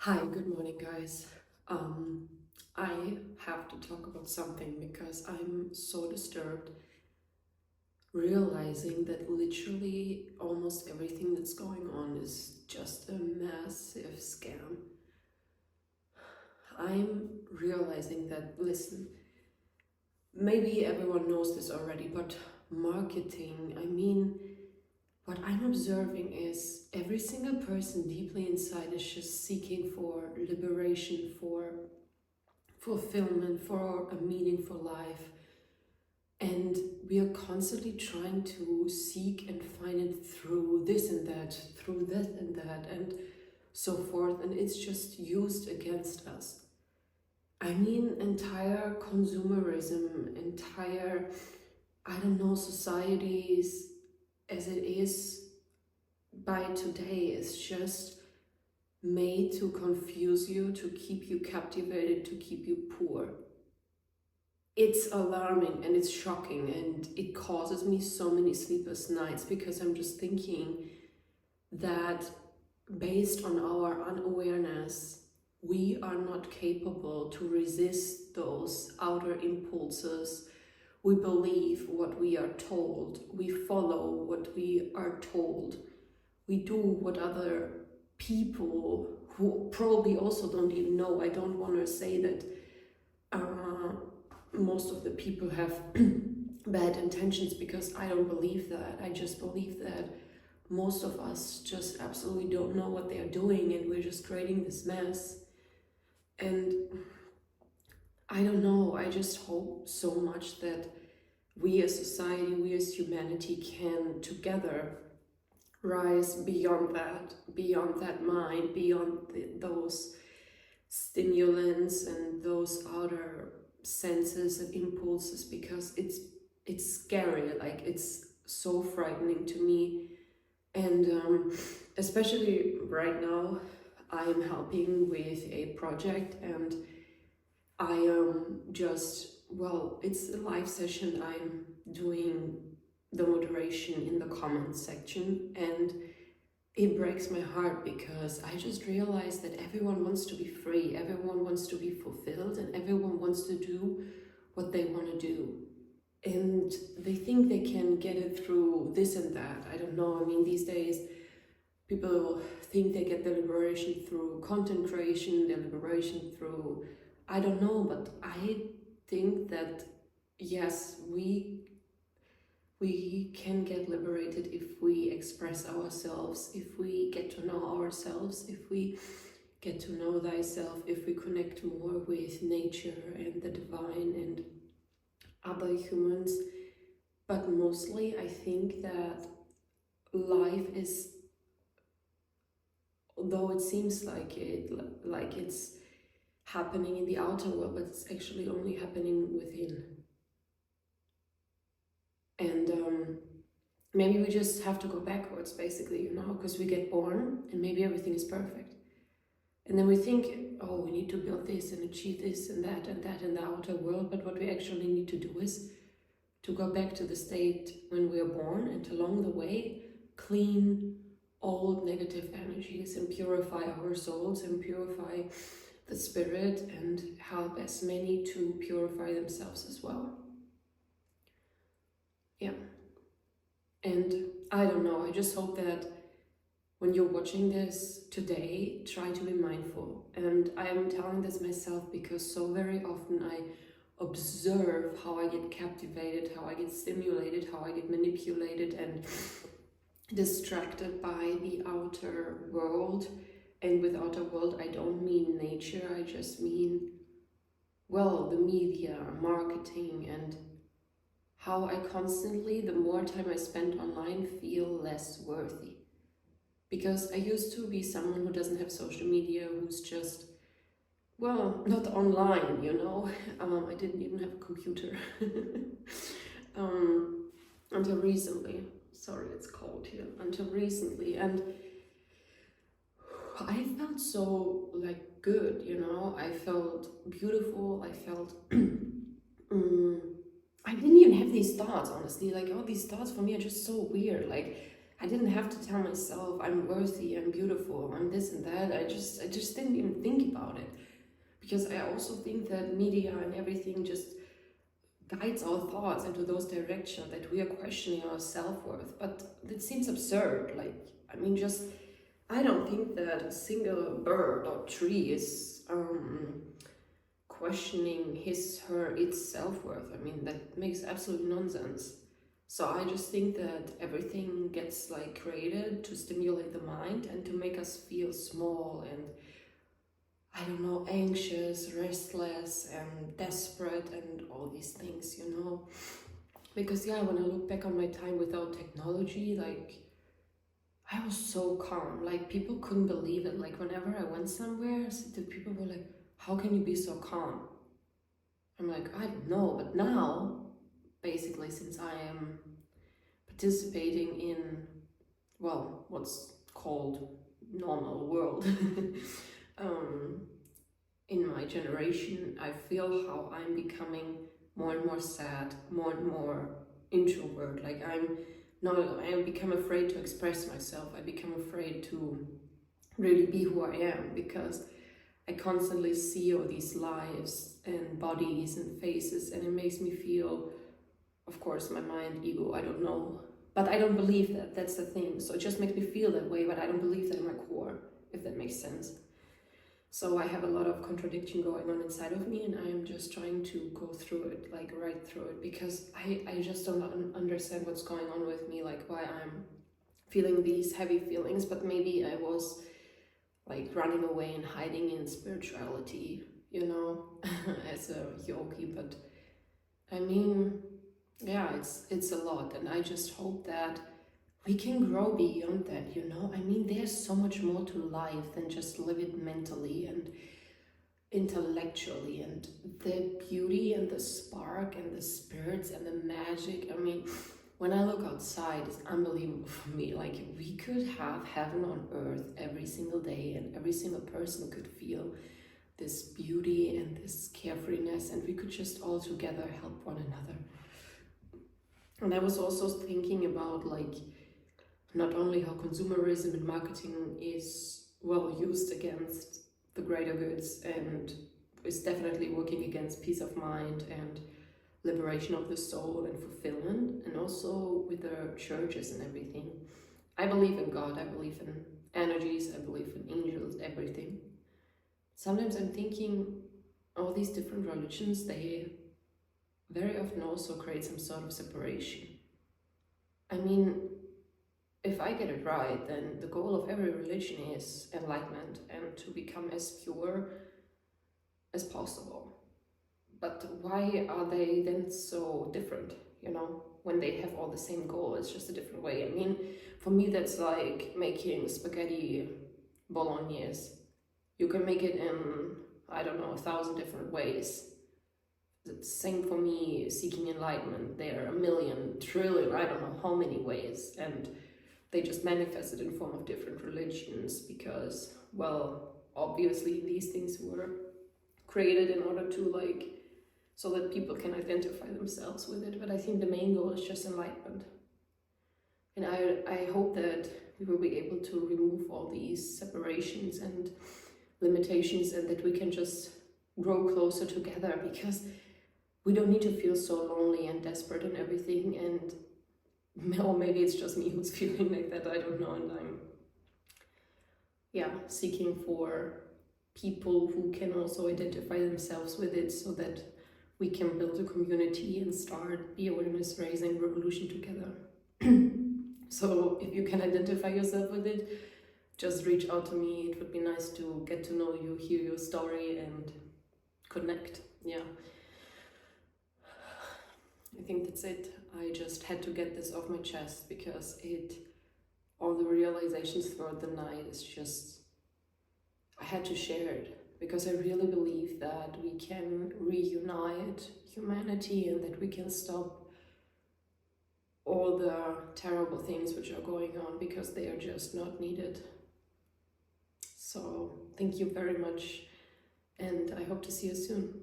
Hi, good morning, guys. Um, I have to talk about something because I'm so disturbed realizing that literally almost everything that's going on is just a massive scam. I'm realizing that, listen, maybe everyone knows this already, but marketing, what I'm observing is every single person deeply inside is just seeking for liberation, for fulfillment, for a meaningful life. And we are constantly trying to seek and find it through this and that, through that and that, and so forth. And it's just used against us. Entire consumerism, entire, societies as it is by today is just made to confuse you, to keep you captivated, to keep you poor. It's alarming and it's shocking, and it causes me so many sleepless nights because I'm just thinking that based on our unawareness, we are not capable to resist those outer impulses. We believe what we are told, we follow what we are told, we do what other people who probably also don't even know. I don't want to say that most of the people have bad intentions, because I don't believe that. I just believe that most of us just absolutely don't know what they are doing, and we're just creating this mess. And I don't know, I just hope so much that we as society, we as humanity can together rise beyond that mind, beyond those stimulants and those outer senses and impulses, because it's scary, like it's so frightening to me. And especially right now, I am helping with a project, and I am it's a live session. I'm doing the moderation in the comments section, and it breaks my heart because I just realized that everyone wants to be free, everyone wants to be fulfilled, and everyone wants to do what they want to do. And they think they can get it through this and that. I don't know. These days, people think they get the liberation through content creation, the liberation through, I don't know, but I think that yes, we can get liberated if we express ourselves, if we get to know ourselves, if we get to know thyself, if we connect more with nature and the divine and other humans. But mostly I think that life is, though it seems like it's happening in the outer world, but it's actually only happening within. And maybe we just have to go backwards, basically, because we get born and maybe everything is perfect. And then we think, oh, we need to build this and achieve this and that in the outer world. But what we actually need to do is to go back to the state when we are born, and along the way, clean old negative energies and purify our souls and purify the spirit, and help as many to purify themselves as well. Yeah. And I don't know, I just hope that when you're watching this today, try to be mindful. And I am telling this myself because so very often I observe how I get captivated, how I get stimulated, how I get manipulated and distracted by the outer world. And with outer world, I don't mean nature, I just mean, the media, marketing, and how I constantly, the more time I spend online, feel less worthy. Because I used to be someone who doesn't have social media, who's just, not online, I didn't even have a computer until recently. Sorry, it's cold here. Until recently. And I felt so good, I felt beautiful. I felt I didn't even have these thoughts, honestly. All these thoughts for me are just so weird. I didn't have to tell myself I'm worthy, I'm beautiful, I'm this and that. I just didn't even think about it, because I also think that media and everything just guides our thoughts into those directions, that we are questioning our self-worth. But it seems absurd. Like, I mean, just, I don't think that a single bird or tree is questioning its self-worth. I mean, that makes absolute nonsense. So I just think that everything gets like created to stimulate the mind and to make us feel small and, I don't know, anxious, restless, and desperate, and all these things, you know. Because yeah, when I look back on my time without technology, like, I was so calm. Like, people couldn't believe it. Like, whenever I went somewhere, the people were like, how can you be so calm? I'm like, I don't know. But now, basically, since I am participating in, well, what's called normal world, in my generation, I feel how I'm becoming more and more sad, more and more introvert. Like, I become afraid to express myself. I become afraid to really be who I am, because I constantly see all these lives and bodies and faces, and it makes me feel, of course, my mind, ego, I don't know, but I don't believe that. That's the thing. So it just makes me feel that way, but I don't believe that in my core, if that makes sense. So I have a lot of contradiction going on inside of me, and I am just trying to go through it, like right through it, because I just don't understand what's going on with me, like why I'm feeling these heavy feelings. But maybe I was like running away and hiding in spirituality, you know, as a yogi. But I mean, yeah, it's a lot, and I just hope that we can grow beyond that, you know. I mean, there's so much more to life than just live it mentally and intellectually, and the beauty and the spark and the spirits and the magic. I mean, when I look outside, it's unbelievable for me. Like, we could have heaven on earth every single day, and every single person could feel this beauty and this carefreeness, and we could just all together help one another. And I was also thinking about, like, not only how consumerism and marketing is well used against the greater goods, and is definitely working against peace of mind and liberation of the soul and fulfillment, and also with the churches and everything. I believe in God, I believe in energies, I believe in angels, everything. Sometimes I'm thinking all these different religions, they very often also create some sort of separation. I mean, if I get it right, then the goal of every religion is enlightenment and to become as pure as possible. But why are they then so different, you know, when they have all the same goal? It's just a different way. I mean, for me, that's like making spaghetti bolognese. You can make it in, I don't know, 1,000 different ways. The same for me, seeking enlightenment. There are a million, trillion, I don't know how many ways, and they just manifest it in form of different religions, because, well, obviously these things were created in order to, like, so that people can identify themselves with it. But I think the main goal is just enlightenment. And I hope that we will be able to remove all these separations and limitations, and that we can just grow closer together, because we don't need to feel so lonely and desperate and everything. And or maybe it's just me who's feeling like that, I don't know. And I'm, yeah, seeking for people who can also identify themselves with it, so that we can build a community and start the awareness raising revolution together. So if you can identify yourself with it, just reach out to me. It would be nice to get to know you, hear your story, and connect. Yeah, I think that's it. I just had to get this off my chest, because all the realizations throughout the night is just, I had to share it, because I really believe that we can reunite humanity, and that we can stop all the terrible things which are going on, because they are just not needed. So thank you very much, and I hope to see you soon.